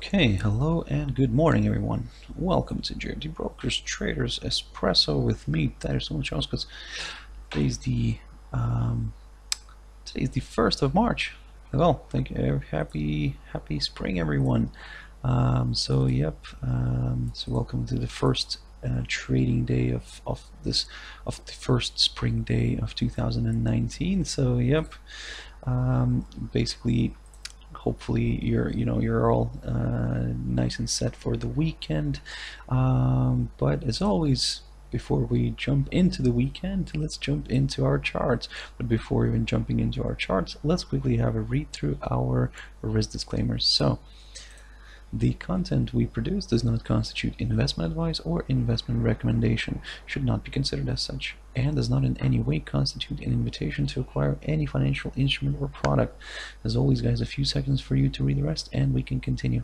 Okay, hello and good morning everyone. Welcome to JFD Brokers Traders Espresso with me, Darius Anucauskas. Today's the 1st of March. Well, thank you. Happy spring, everyone. So welcome to the first trading day of the first spring day of 2019. So basically, hopefully you're all nice and set for the weekend, but as always, before we jump into the weekend, let's jump into our charts. But before even jumping into our charts, let's quickly have a read through our risk disclaimers. So the content we produce does not constitute investment advice or investment recommendation, should not be considered as such, and does not in any way constitute an invitation to acquire any financial instrument or product. As always, guys, a few seconds for you to read the rest and we can continue.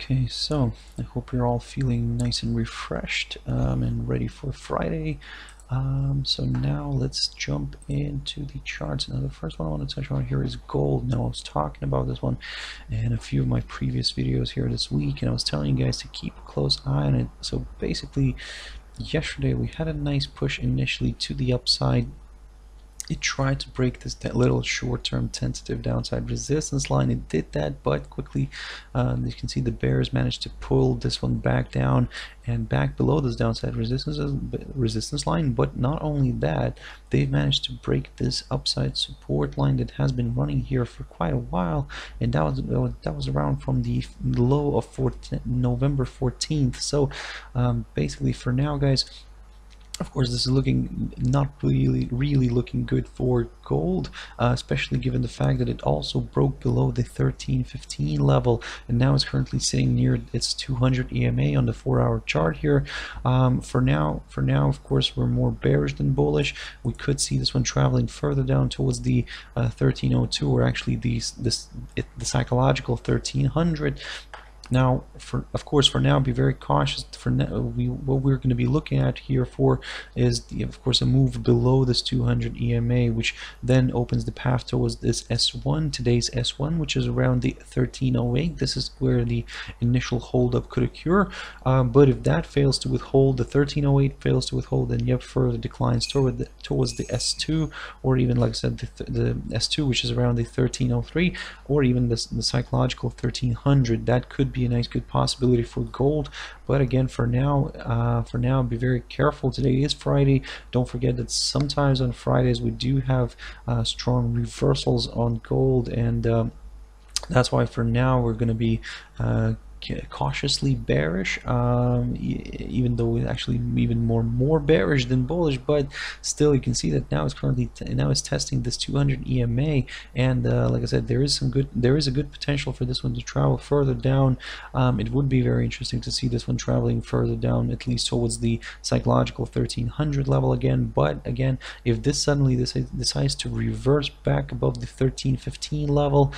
Okay, so I hope you're all feeling nice and refreshed and ready for Friday. So now let's jump into the charts. Now the first one I want to touch on here is gold. Now I was talking about this one in a few of my previous videos here this week, and I was telling you guys to keep a close eye on it. So basically, yesterday we had a nice push initially to the upside. It tried to break that little short-term tentative downside resistance line. It did that, but quickly you can see the bears managed to pull this one back down and back below this downside resistance line. But not only that, they've managed to break this upside support line that has been running here for quite a while, and that was around from the low of November 14th. So basically, for now, guys, of course, this is looking not really looking good for gold, especially given the fact that it also broke below the 1315 level, and now it's currently sitting near its 200 EMA on the 4-hour chart here. For now, of course, we're more bearish than bullish. We could see this one traveling further down towards the 1302, or actually the psychological 1300. Now, of course, for now, be very cautious. For now, what we're going to be looking at here is, of course, a move below this 200 EMA, which then opens the path towards this S1, today's S1, which is around the 1308. This is where the initial holdup could occur. But if that fails to withhold, the 1308 fails to withhold, then you have further declines towards the S2, or even, like I said, the S2, which is around the 1303, or even the psychological 1300. That could be a nice good possibility for gold. But again, for now, be very careful. Today is Friday. Don't forget that sometimes on Fridays we do have strong reversals on gold, and that's why for now we're going to be cautiously bearish, even though it's actually even more bearish than bullish. But still, you can see that now it's testing this 200 EMA, and like I said, there is a good potential for this one to travel further down. It would be very interesting to see this one traveling further down, at least towards the psychological 1300 level again. But again, if this suddenly decides to reverse back above the 1315 level,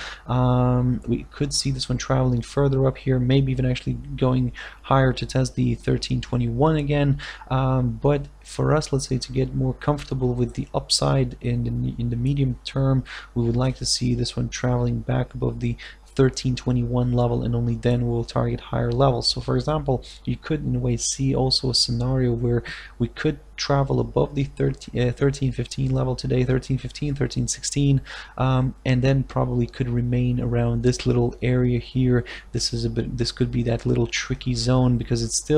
we could see this one traveling further up here, maybe even actually going higher to test the 1321 again. But for us, let's say, to get more comfortable with the upside in the medium term, we would like to see this one traveling back above the 1321 level, and only then we'll target higher levels. So for example, you could in a way see also a scenario where we could travel above the 1315 level today, 1315, 1316, and then probably could remain around this little area here. This could be that little tricky zone, because it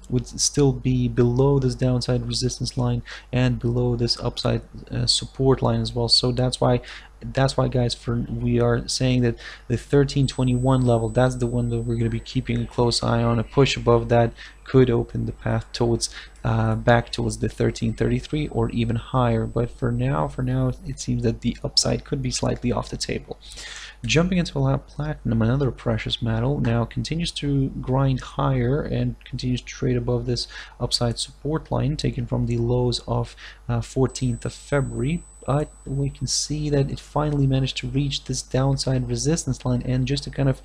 would still be below this downside resistance line and below this upside support line as well. So that's why, guys, we are saying that the 1321 level, that's the one that we're going to be keeping a close eye on. A push above that could open the path towards back towards the 1333 or even higher. But for now, it seems that the upside could be slightly off the table. Jumping into platinum, another precious metal, now continues to grind higher and continues to trade above this upside support line taken from the lows of 14th of February. But we can see that it finally managed to reach this downside resistance line. And just to kind of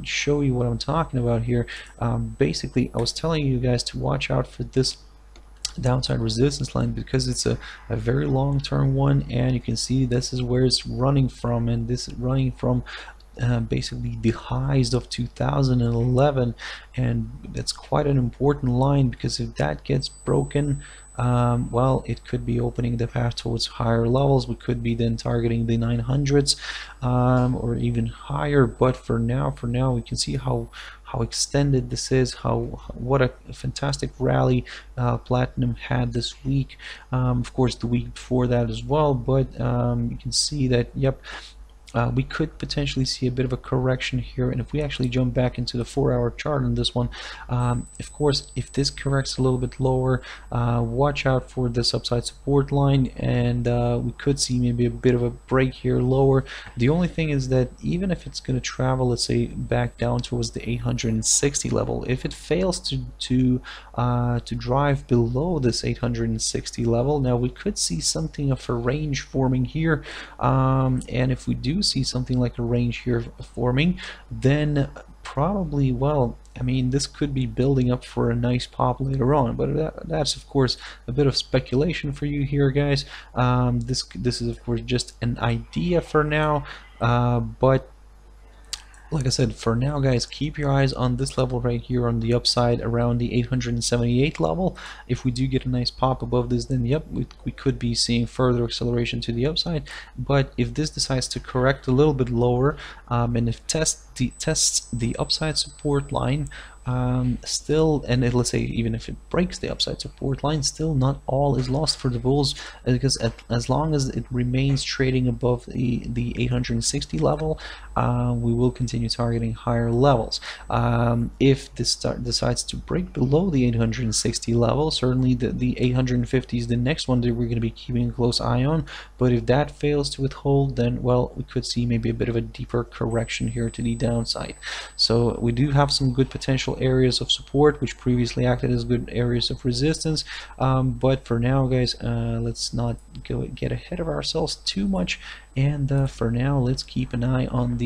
show you what I'm talking about here, basically I was telling you guys to watch out for this downside resistance line because it's a very long-term one, and you can see this is where it's running from, and this is running from basically the highs of 2011, and that's quite an important line, because if that gets broken, well, it could be opening the path towards higher levels. We could be then targeting the 900s or even higher. But for now we can see how extended this is, what a fantastic rally platinum had this week. Of course the week before that as well, but you can see that, yep, we could potentially see a bit of a correction here. And if we actually jump back into the 4-hour chart on this one, of course, if this corrects a little bit lower, watch out for this upside support line, and we could see maybe a bit of a break here lower. The only thing is that even if it's going to travel, let's say, back down towards the 860 level, if it fails to drive below this 860 level, now we could see something of a range forming here, and if we do see something like a range here forming, then probably, well, I mean, this could be building up for a nice pop later on, but that's of course a bit of speculation for you here, guys. This is of course just an idea for now, but like I said, for now, guys, keep your eyes on this level right here on the upside around the 878 level. If we do get a nice pop above this, then yep, we could be seeing further acceleration to the upside. But if this decides to correct a little bit lower, and if tests the upside support line, still, and let's say even if it breaks the upside support line, still not all is lost for the bulls, because as long as it remains trading above the 860 level, we will continue targeting higher levels. If this decides to break below the 860 level, certainly the 850 is the next one that we're going to be keeping a close eye on. But if that fails to withhold, then, well, we could see maybe a bit of a deeper correction here to the downside. So we do have some good potential areas of support which previously acted as good areas of resistance, but for now, guys, let's not get ahead of ourselves too much, and for now let's keep an eye on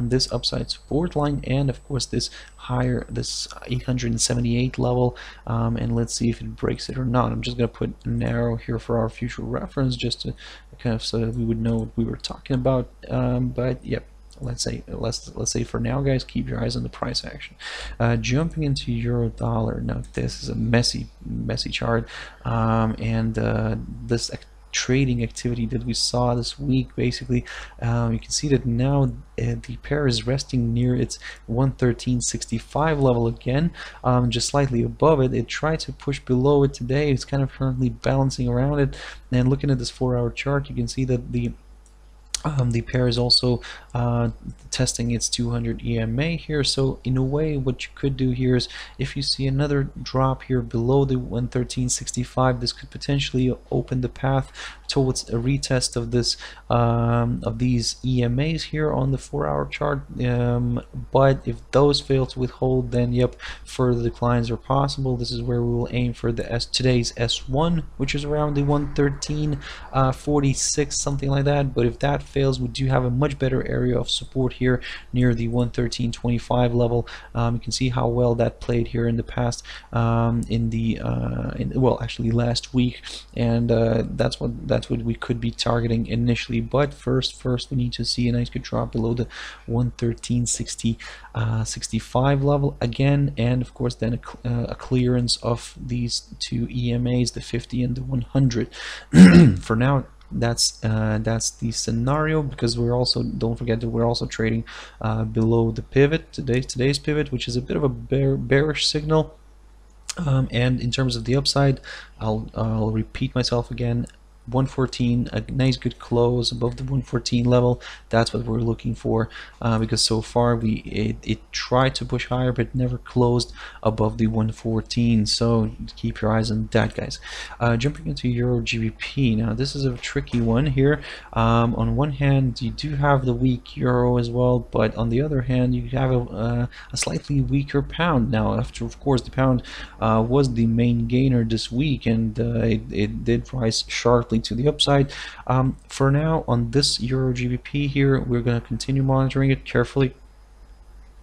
this upside support line, and of course this 878 level, and let's see if it breaks it or not. I'm just going to put an arrow here for our future reference, just to kind of so that we would know what we were talking about, but yep. Let's say for now, guys, keep your eyes on the price action. Jumping into euro dollar, now this is a messy chart, and this trading activity that we saw this week, basically, you can see that now the pair is resting near its 113.65 level again, just slightly above it. It tried to push below it today. It's kind of currently balancing around it, and looking at this 4-hour chart, you can see that the pair is also testing its 200 EMA here. So in a way, what you could do here is, if you see another drop here below the 113.65, this could potentially open the path towards a retest of this of these EMAs here on the 4-hour chart, but if those fail to withhold, then yep, further declines are possible. This is where we will aim for today's S1, which is around the 113.46, something like that. But if that fails, we do have a much better area of support here near the 113.25 level. You can see how well that played here in the past, well, actually last week, and that's what we could be targeting initially. But first we need to see a nice good drop below the 113.65 level again, and of course then a clearance of these two EMAs, the 50 and the 100. For now, that's the scenario, because we're also, don't forget that we're also trading below the pivot, today's pivot, which is a bit of a bearish signal. And in terms of the upside, I'll repeat myself again. 114, a nice good close above the 114 level. That's what we're looking for, because so far it tried to push higher but never closed above the 114. So keep your eyes on that, guys. Jumping into EURGBP, now this is a tricky one here. On one hand, you do have the weak euro as well, but on the other hand, you have a slightly weaker pound. Now, after, of course, the pound was the main gainer this week, and it did rise sharply to the upside. For now, on this EURGBP here, we're going to continue monitoring it carefully,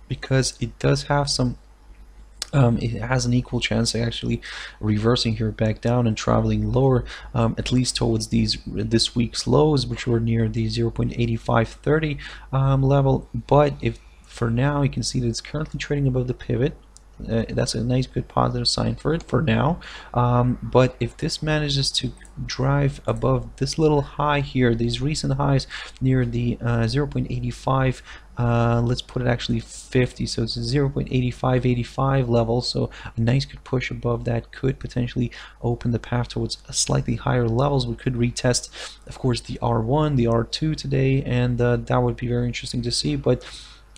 because it does have some it has an equal chance of actually reversing here back down and traveling lower, at least towards this week's lows, which were near the 0.8530 level. But if for now you can see that it's currently trading above the pivot, that's a nice good positive sign for it for now. But if this manages to drive above this little high here, these recent highs near the 0.85, let's put it actually 50, so it's a 0.8585 level, so a nice good push above that could potentially open the path towards slightly higher levels. We could retest, of course, the R1, the R2 today, and that would be very interesting to see. But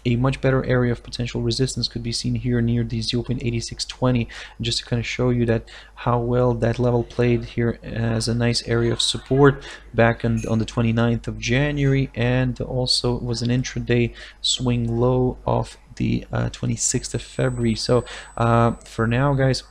a much better area of potential resistance could be seen here near the 0.8620, just to kind of show you that how well that level played here as a nice area of support back on the 29th of January, and also was an intraday swing low of the 26th of February. So for now, guys,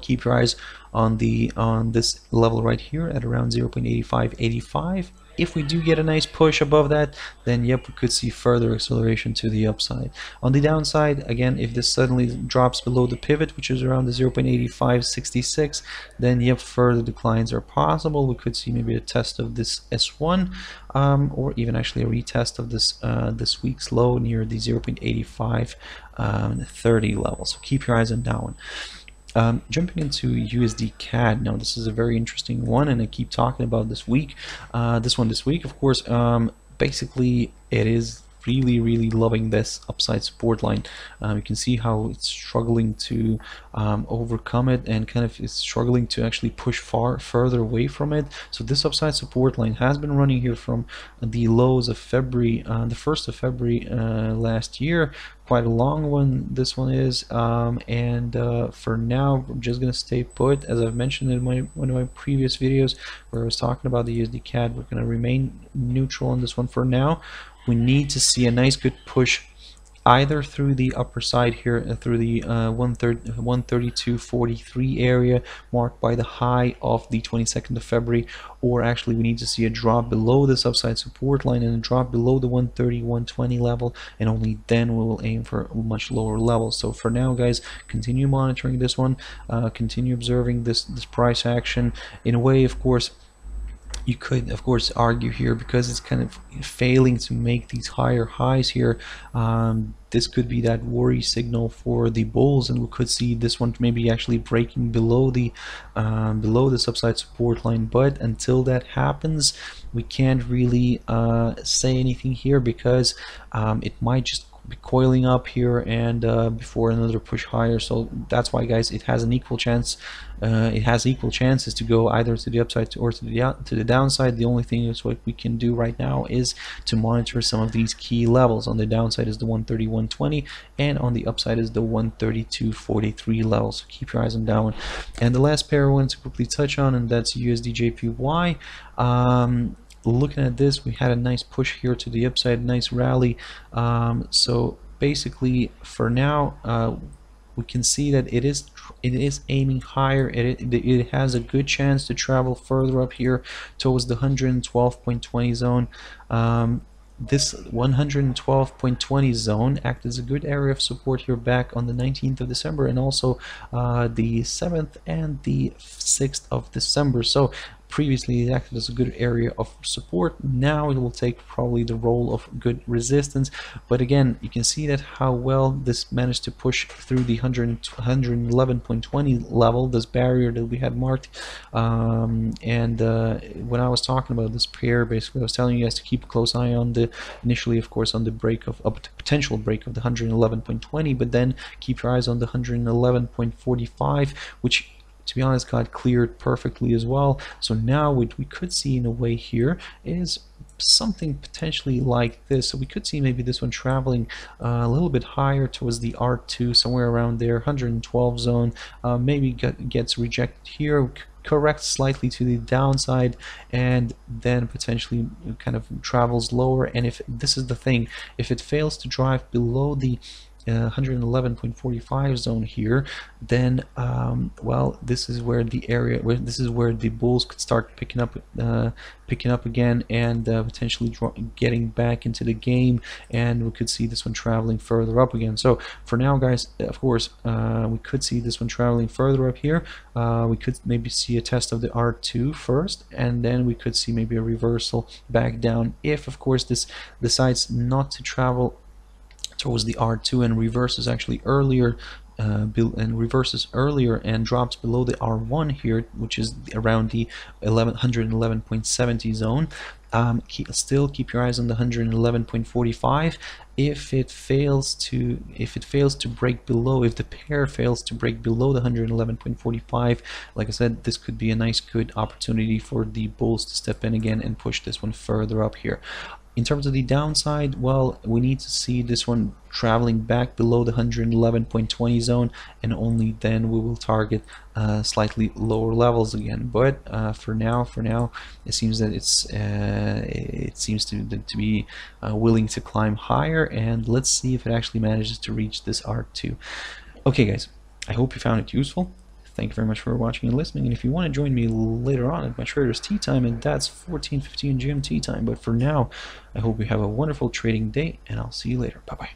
keep your eyes on this level right here at around 0.8585. If we do get a nice push above that, then yep, we could see further acceleration to the upside. On the downside, again, if this suddenly drops below the pivot, which is around the 0.8566, then yep, further declines are possible. We could see maybe a test of this S1, or even actually a retest of this week's low near the 0.8530 level. So keep your eyes on that one. Jumping into USDCAD, now this is a very interesting one, and I keep talking about this week. This week, of course. Basically, it is really loving this upside support line. You can see how it's struggling to overcome it, and kind of is struggling to actually push further away from it. So this upside support line has been running here from the lows of February, the 1st of February last year. Quite a long one this one is, and for now I'm just gonna stay put. As I've mentioned in one of my previous videos where I was talking about the USD CAD, we're gonna remain neutral on this one for now. We need to see a nice good push either through the upper side here, through the 132.43 area marked by the high of the 22nd of February, or actually we need to see a drop below this upside support line and a drop below the 130.120 level, and only then we will aim for much lower levels. So for now, guys, continue monitoring this one, continue observing this price action. In a way, of course, you could of course argue here, because it's kind of failing to make these higher highs here, this could be that worry signal for the bulls, and we could see this one maybe actually breaking below the this upside support line. But until that happens, we can't really say anything here, because it might just be coiling up here and before another push higher. So that's why, guys, it has an equal chance. It has equal chances to go either to the upside or to the downside. The only thing is what we can do right now is to monitor some of these key levels. On the downside is the 131.20, and on the upside is the 132.43 level. So keep your eyes on that one. And the last pair I wanted to quickly touch on, and that's USDJPY. Looking at this, we had a nice push here to the upside, nice rally. So basically, for now, we can see that it is aiming higher. It has a good chance to travel further up here towards the 112.20 zone. This 112.20 zone acted as a good area of support here back on the 19th of December, and also the 7th and the 6th of December. So previously it acted as a good area of support. Now it will take probably the role of good resistance. But again, you can see that how well this managed to push through the 111.20 level, this barrier that we had marked. When I was talking about this pair, basically I was telling you guys to keep a close eye on the initially, of course, on the break of potential break of the 111.20, but then keep your eyes on the 111.45, which to be honest, got cleared perfectly as well. So now what we could see in a way here is something potentially like this. So we could see maybe this one traveling a little bit higher towards the R2, somewhere around there, 112 zone. Maybe gets rejected here, corrects slightly to the downside, and then potentially kind of travels lower. And if this is the thing, if it fails to drive below the 111.45 zone here, then well, this is where the area where this is where the bulls could start picking up again, and potentially getting back into the game, and we could see this one traveling further up again. So for now, guys, of course, we could see this one traveling further up here. We could maybe see a test of the R2 first, and then we could see maybe a reversal back down if, of course, this decides not to travel towards the R2 and reverses actually earlier, and drops below the R1 here, which is around the 111.70 zone. Still keep your eyes on the 111.45. If it fails to break below, if the pair fails to break below the 111.45, like I said, this could be a nice good opportunity for the bulls to step in again and push this one further up here. In terms of the downside, well, we need to see this one traveling back below the 111.20 zone, and only then we will target slightly lower levels again. But for now, it seems that it seems to be willing to climb higher, and let's see if it actually manages to reach this R2. Okay, guys, I hope you found it useful. Thank you very much for watching and listening, and if you want to join me later on at my trader's tea time, and that's 14:15 GMT time. But for now, I hope you have a wonderful trading day, and I'll see you later. Bye bye.